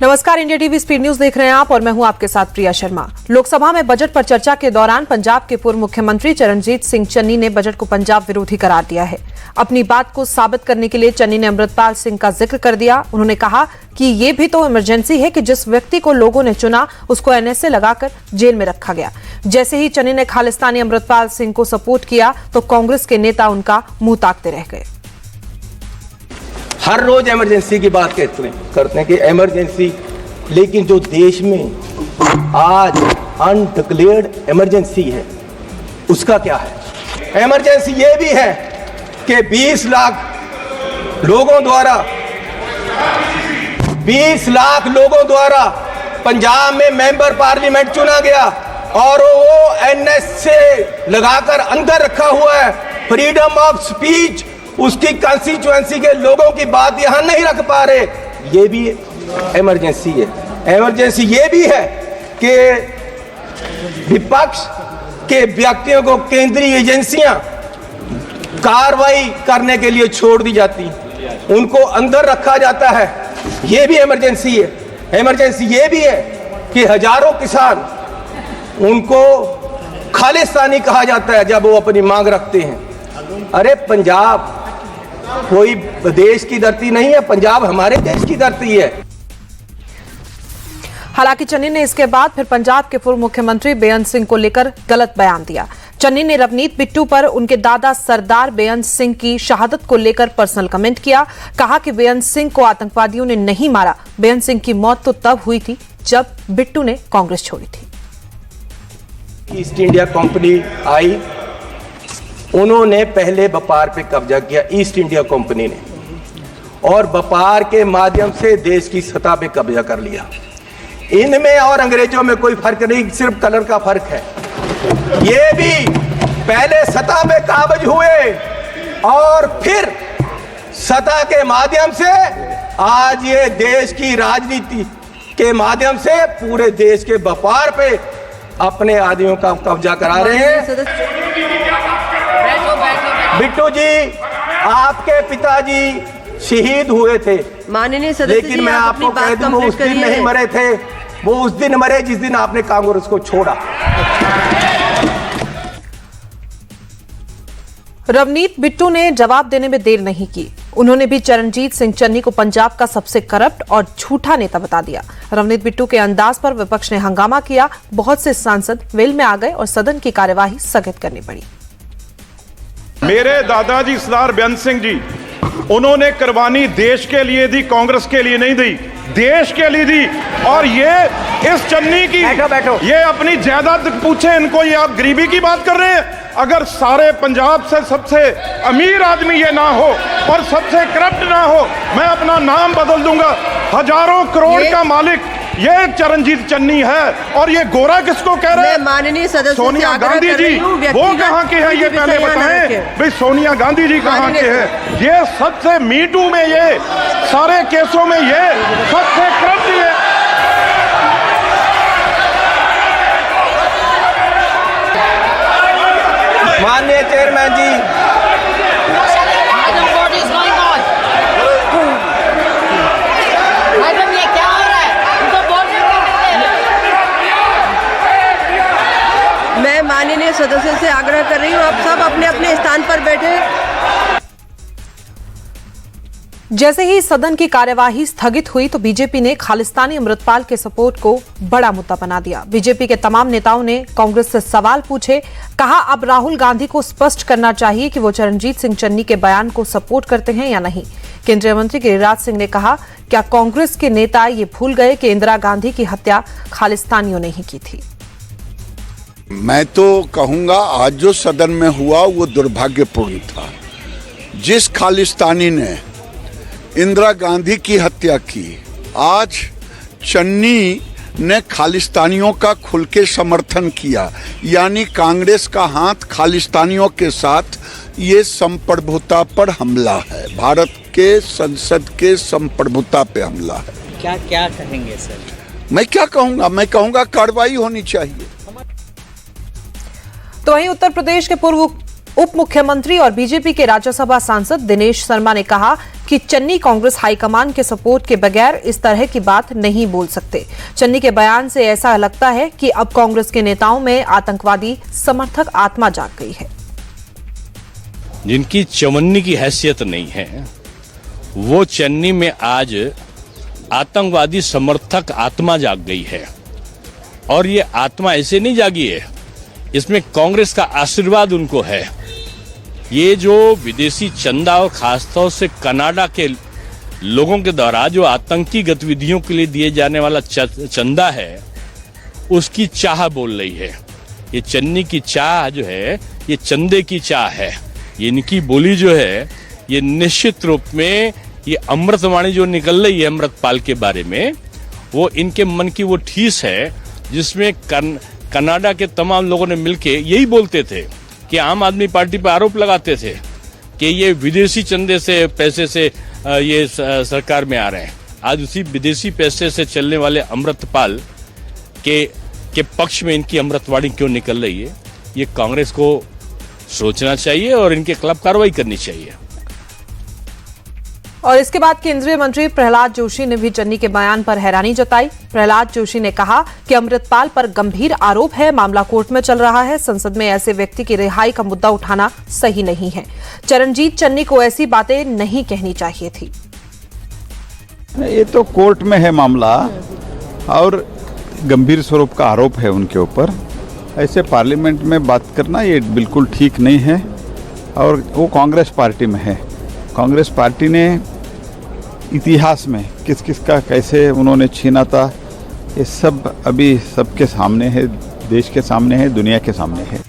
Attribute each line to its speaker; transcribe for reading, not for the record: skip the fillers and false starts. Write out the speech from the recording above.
Speaker 1: नमस्कार, India TV speed news देख रहे हैं आप और मैं हूं आपके साथ प्रिया शर्मा। लोकसभा में बजट पर चर्चा के दौरान पंजाब के पूर्व मुख्यमंत्री चरणजीत सिंह चन्नी ने बजट को पंजाब विरोधी करार दिया है। अपनी बात को साबित करने के लिए चन्नी ने अमृतपाल सिंह का जिक्र कर दिया। उन्होंने कहा कि ये भी तो इमरजेंसी है कि जिस व्यक्ति को लोगों ने चुना उसको एनएसए लगाकर जेल में रखा गया। जैसे ही चन्नी ने खालिस्तानी अमृतपाल सिंह को सपोर्ट किया तो कांग्रेस के नेता उनका मुंह ताकते रह गए।
Speaker 2: हर रोज इमरजेंसी की बात करते हैं कि इमरजेंसी, लेकिन जो देश में आज अनडिक्लेयर्ड इमरजेंसी है उसका क्या है? इमरजेंसी ये भी है कि 20 लाख लोगों द्वारा पंजाब में मेंबर पार्लियामेंट चुना गया और वो एनएसए लगाकर अंदर रखा हुआ है। फ्रीडम ऑफ स्पीच, उसकी कंस्टिट्यूएंसी के लोगों की बात यहां नहीं रख पा रहे, ये भी इमरजेंसी है। इमरजेंसी ये भी है कि विपक्ष के व्यक्तियों को केंद्रीय एजेंसियां कार्रवाई करने के लिए छोड़ दी जाती, उनको अंदर रखा जाता है, ये भी इमरजेंसी है। इमरजेंसी ये भी है कि हजारों किसान, उनको खालिस्तानी कहा जाता है जब वो अपनी मांग रखते हैं। अरे पंजाब कोई देश की धरती नहीं है, पंजाब हमारे देश की धरती है।
Speaker 1: हालांकि चन्नी ने इसके बाद फिर पंजाब के पूर्व मुख्यमंत्री बेअंत सिंह को लेकर गलत बयान दिया। चन्नी ने रवनीत बिट्टू पर उनके दादा सरदार बेअंत सिंह की शहादत को लेकर पर्सनल कमेंट किया। कहा कि बेअंत सिंह को आतंकवादियों ने नहीं मारा, बेअंत सिंह की मौत तो तब हुई थी जब बिट्टू ने कांग्रेस छोड़ी थी।
Speaker 2: ईस्ट इंडिया कंपनी आई, उन्होंने पहले व्यापार पे कब्जा किया, ईस्ट इंडिया कंपनी ने, और व्यापार के माध्यम से देश की सतह पे कब्जा कर लिया। इनमें और अंग्रेजों में कोई फर्क नहीं, सिर्फ कलर का फर्क है। ये भी पहले सतह पे काबज हुए और फिर सतह के माध्यम से आज ये देश की राजनीति के माध्यम से पूरे देश के व्यापार पे अपने आदमियों का कब्जा करा रहे हैं। बिट्टू जी, आपके पिताजी शहीद हुए थे,
Speaker 3: माननीय सदस्य,
Speaker 2: लेकिन मैं आपको कह दूं वो उस दिन नहीं मरे थे, वो उस दिन मरे जिस दिन आपने कांग्रेस को छोड़ा।
Speaker 1: रवनीत बिट्टू ने जवाब देने में देर नहीं की। उन्होंने भी चरणजीत सिंह चन्नी को पंजाब का सबसे करप्ट और झूठा नेता बता दिया। रवनीत बिट्टू के अंदाज पर विपक्ष ने हंगामा किया। बहुत से सांसद वेल में आ गए और सदन की कार्यवाही स्थगित करनी पड़ी।
Speaker 4: मेरे दादाजी सरदार बेअंत सिंह जी, उन्होंने कुर्बानी देश के लिए दी, कांग्रेस के लिए नहीं दी, देश के लिए दी। और ये इस चन्नी की बैठो। ये अपनी जायदाद पूछे इनको, ये आप गरीबी की बात कर रहे हैं? अगर सारे पंजाब से सबसे अमीर आदमी ये ना हो और सबसे करप्ट ना हो, मैं अपना नाम बदल दूंगा। हजारों करोड़ का मालिक ये चरणजीत चन्नी है। और ये गोरा किसको कह रहे हैं?
Speaker 3: माननीय सदस्य
Speaker 4: सोनिया गांधी जी, वो कहाँ के हैं ये पहले बताएं भाई। सोनिया गांधी जी कहाँ के हैं? ये सबसे मीटू में, ये सारे केसों में ये सबसे करप्ट है।
Speaker 2: माननीय चेयरमैन जी,
Speaker 3: मैं माननीय सदस्य से आग्रह कर रही हूँ, आप सब अपने अपने स्थान पर बैठे।
Speaker 1: जैसे ही सदन की कार्यवाही स्थगित हुई तो बीजेपी ने खालिस्तानी अमृतपाल के सपोर्ट को बड़ा मुद्दा बना दिया। बीजेपी के तमाम नेताओं ने कांग्रेस से सवाल पूछे। कहा अब राहुल गांधी को स्पष्ट करना चाहिए कि वो चरणजीत सिंह चन्नी के बयान को सपोर्ट करते हैं या नहीं। केंद्रीय मंत्री गिरिराज सिंह ने कहा, क्या कांग्रेस के नेता ये भूल गए कि इंदिरा गांधी की हत्या खालिस्तानियों ने ही की थी?
Speaker 5: मैं तो कहूंगा आज जो सदन में हुआ वो दुर्भाग्यपूर्ण था। जिस खालिस्तानी ने इंदिरा गांधी की हत्या की, आज चन्नी ने खालिस्तानियों का खुल के समर्थन किया, यानी कांग्रेस का हाथ खालिस्तानियों के साथ। ये संप्रभुता पर हमला है, भारत के संसद के संप्रभुता पे हमला है।
Speaker 6: क्या क्या कहेंगे सर?
Speaker 5: मैं क्या कहूंगा? मैं कहूंगा कार्रवाई होनी चाहिए।
Speaker 1: तो वहीं उत्तर प्रदेश के पूर्व उप मुख्यमंत्री और बीजेपी के राज्यसभा सांसद दिनेश शर्मा ने कहा कि चन्नी कांग्रेस हाईकमान के सपोर्ट के बगैर इस तरह की बात नहीं बोल सकते। चन्नी के बयान से ऐसा लगता है कि अब कांग्रेस के नेताओं में आतंकवादी समर्थक आत्मा जाग गई है।
Speaker 7: जिनकी चवन्नी की हैसियत नहीं है, वो चन्नी में आज आतंकवादी समर्थक आत्मा जाग गई है। और ये आत्मा ऐसे नहीं जागी है, इसमें कांग्रेस का आशीर्वाद उनको है। ये जो विदेशी चंदा और खासतौर से कनाडा के लोगों के द्वारा जो आतंकी गतिविधियों के लिए दिए जाने वाला चंदा है, उसकी चाह बोल रही है। ये चन्नी की चाह जो है, ये चंदे की चाह है। ये इनकी बोली जो है, ये निश्चित रूप में ये अमृतवाणी जो निकल रही है अमृतपाल के बारे में, वो इनके मन की वो ठीस है, जिसमें कनाडा के तमाम लोगों ने मिलके यही बोलते थे कि आम आदमी पार्टी पर आरोप लगाते थे कि ये विदेशी चंदे से पैसे से ये सरकार में आ रहे हैं। आज उसी विदेशी पैसे से चलने वाले अमृतपाल के पक्ष में इनकी अमृतवाणी क्यों निकल रही है, ये कांग्रेस को सोचना चाहिए और इनके खिलाफ कार्रवाई करनी चाहिए।
Speaker 1: और इसके बाद केंद्रीय मंत्री प्रहलाद जोशी ने भी चन्नी के बयान पर हैरानी जताई। प्रहलाद जोशी ने कहा कि अमृतपाल पर गंभीर आरोप है, मामला कोर्ट में चल रहा है, संसद में ऐसे व्यक्ति की रिहाई का मुद्दा उठाना सही नहीं है। चरणजीत चन्नी को ऐसी बातें नहीं कहनी चाहिए थी।
Speaker 8: ये तो कोर्ट में है मामला और गंभीर स्वरूप का आरोप है उनके ऊपर। ऐसे पार्लियामेंट में बात करना ये बिल्कुल ठीक नहीं है। और वो कांग्रेस पार्टी में है। कांग्रेस पार्टी ने इतिहास में किस किस का कैसे उन्होंने छीना था, ये सब अभी सबके सामने है, देश के सामने है, दुनिया के सामने है।